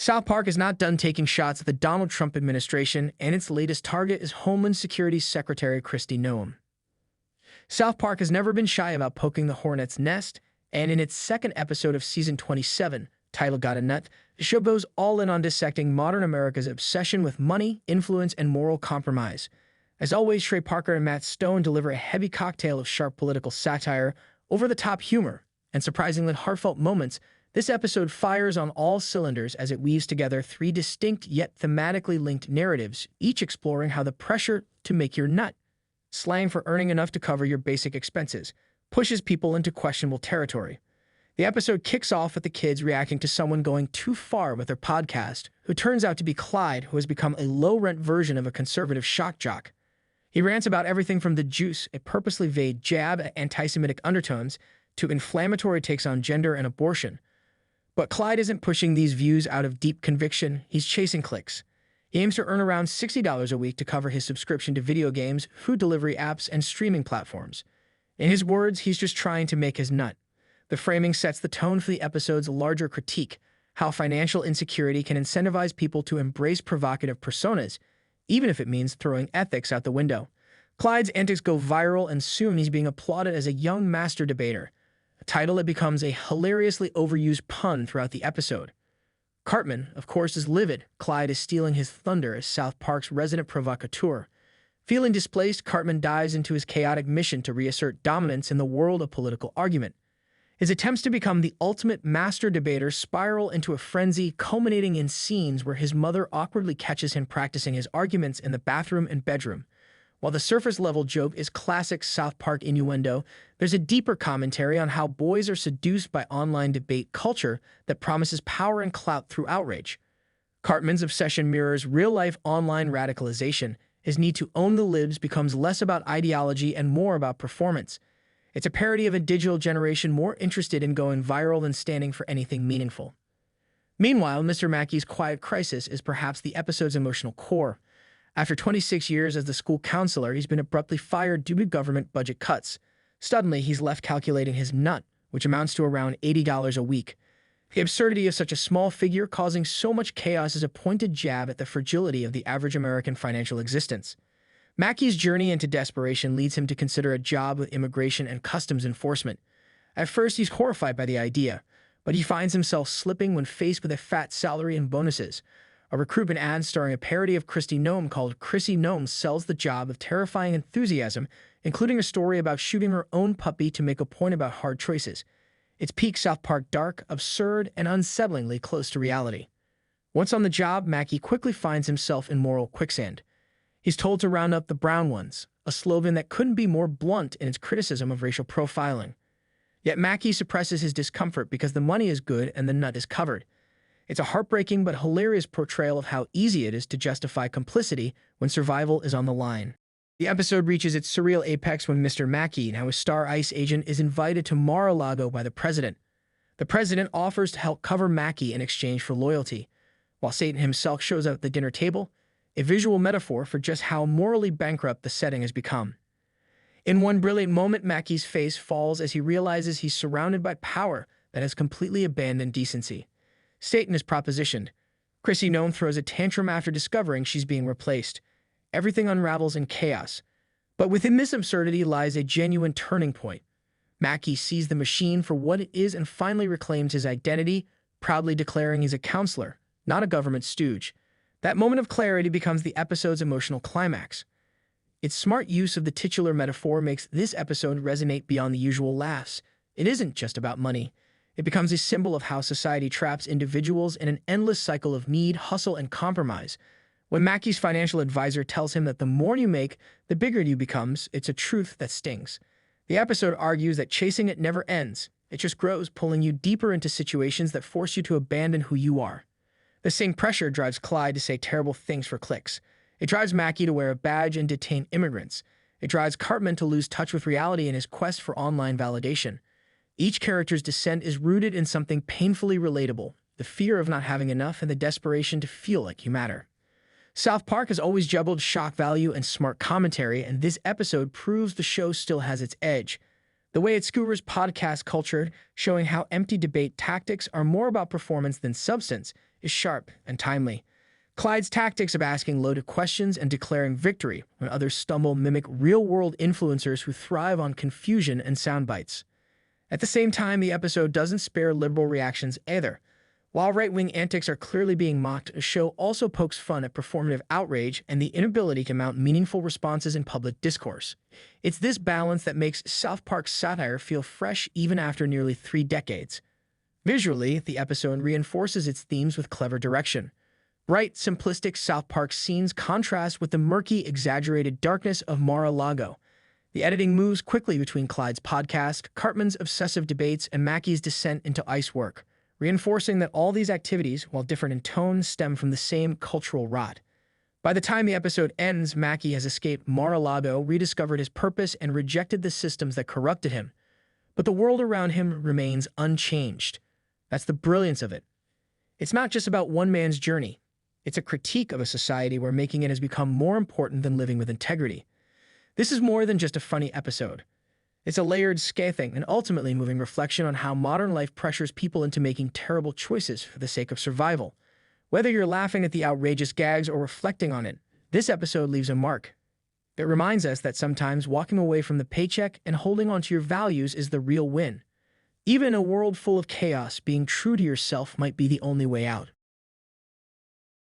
South Park is not done taking shots at the Donald Trump administration, and its latest target is Homeland Security Secretary Kristi Noem. South Park has never been shy about poking the hornet's nest, and in its second episode of season 27, titled Got a Nut, the show goes all in on dissecting modern America's obsession with money, influence, and moral compromise. As always, Trey Parker and Matt Stone deliver a heavy cocktail of sharp political satire, over-the-top humor, and surprisingly heartfelt moments. This episode fires on all cylinders as it weaves together three distinct yet thematically linked narratives, each exploring how the pressure to make your nut, slang for earning enough to cover your basic expenses, pushes people into questionable territory. The episode kicks off with the kids reacting to someone going too far with their podcast, who turns out to be Clyde, who has become a low-rent version of a conservative shock jock. He rants about everything from The Juice, a purposely vague jab at anti-Semitic undertones, to inflammatory takes on gender and abortion. But Clyde isn't pushing these views out of deep conviction, he's chasing clicks. He aims to earn around $60 a week to cover his subscription to video games, food delivery apps, and streaming platforms. In his words, he's just trying to make his nut. The framing sets the tone for the episode's larger critique, how financial insecurity can incentivize people to embrace provocative personas, even if it means throwing ethics out the window. Clyde's antics go viral, and soon he's being applauded as a young master debater, a title that becomes a hilariously overused pun throughout the episode. Cartman, of course, is livid. Clyde is stealing his thunder as South Park's resident provocateur. Feeling displaced, Cartman dives into his chaotic mission to reassert dominance in the world of political argument. His attempts to become the ultimate master debater spiral into a frenzy, culminating in scenes where his mother awkwardly catches him practicing his arguments in the bathroom and bedroom. While the surface-level joke is classic South Park innuendo, there's a deeper commentary on how boys are seduced by online debate culture that promises power and clout through outrage. Cartman's obsession mirrors real-life online radicalization. His need to own the libs becomes less about ideology and more about performance. It's a parody of a digital generation more interested in going viral than standing for anything meaningful. Meanwhile, Mr. Mackey's quiet crisis is perhaps the episode's emotional core. After 26 years as the school counselor, he's been abruptly fired due to government budget cuts. Suddenly, he's left calculating his nut, which amounts to around $80 a week. The absurdity of such a small figure causing so much chaos is a pointed jab at the fragility of the average American financial existence. Mackey's journey into desperation leads him to consider a job with immigration and customs enforcement. At first, he's horrified by the idea, but he finds himself slipping when faced with a fat salary and bonuses. A recruitment ad starring a parody of Kristi Noem called Chrissy Noem sells the job of terrifying enthusiasm, including a story about shooting her own puppy to make a point about hard choices. It's peak South Park dark, absurd, and unsettlingly close to reality. Once on the job, Mackey quickly finds himself in moral quicksand. He's told to round up the brown ones, a slogan that couldn't be more blunt in its criticism of racial profiling. Yet Mackey suppresses his discomfort because the money is good and the nut is covered. It's a heartbreaking but hilarious portrayal of how easy it is to justify complicity when survival is on the line. The episode reaches its surreal apex when Mr. Mackey, now a star ICE agent, is invited to Mar-a-Lago by the president. The president offers to help cover Mackey in exchange for loyalty, while Satan himself shows up at the dinner table, a visual metaphor for just how morally bankrupt the setting has become. In one brilliant moment, Mackey's face falls as he realizes he's surrounded by power that has completely abandoned decency. Satan is propositioned. Chrissy Noem throws a tantrum after discovering she's being replaced. Everything unravels in chaos. But within this absurdity lies a genuine turning point. Mackey sees the machine for what it is and finally reclaims his identity, proudly declaring he's a counselor, not a government stooge. That moment of clarity becomes the episode's emotional climax. Its smart use of the titular metaphor makes this episode resonate beyond the usual laughs. It isn't just about money. It becomes a symbol of how society traps individuals in an endless cycle of need, hustle, and compromise. When Mackey's financial advisor tells him that the more you make, the bigger you becomes, it's a truth that stings. The episode argues that chasing it never ends. It just grows, pulling you deeper into situations that force you to abandon who you are. The same pressure drives Clyde to say terrible things for clicks. It drives Mackey to wear a badge and detain immigrants. It drives Cartman to lose touch with reality in his quest for online validation. Each character's descent is rooted in something painfully relatable, the fear of not having enough and the desperation to feel like you matter. South Park has always juggled shock value and smart commentary, and this episode proves the show still has its edge. The way it skewers podcast culture, showing how empty debate tactics are more about performance than substance, is sharp and timely. Clyde's tactics of asking loaded questions and declaring victory when others stumble mimic real-world influencers who thrive on confusion and sound bites. At the same time, the episode doesn't spare liberal reactions either. While right-wing antics are clearly being mocked, the show also pokes fun at performative outrage and the inability to mount meaningful responses in public discourse. It's this balance that makes South Park's satire feel fresh even after nearly 3 decades. Visually, the episode reinforces its themes with clever direction. Bright, simplistic South Park scenes contrast with the murky, exaggerated darkness of Mar-a-Lago. The editing moves quickly between Clyde's podcast, Cartman's obsessive debates, and Mackey's descent into ice work, reinforcing that all these activities, while different in tone, stem from the same cultural rot. By the time the episode ends, Mackey has escaped Mar-a-Lago, rediscovered his purpose, and rejected the systems that corrupted him. But the world around him remains unchanged. That's the brilliance of it. It's not just about one man's journey. It's a critique of a society where making it has become more important than living with integrity. This is more than just a funny episode. It's a layered, scathing, and ultimately moving reflection on how modern life pressures people into making terrible choices for the sake of survival. Whether you're laughing at the outrageous gags or reflecting on it, this episode leaves a mark. It reminds us that sometimes walking away from the paycheck and holding on to your values is the real win. Even in a world full of chaos, being true to yourself might be the only way out.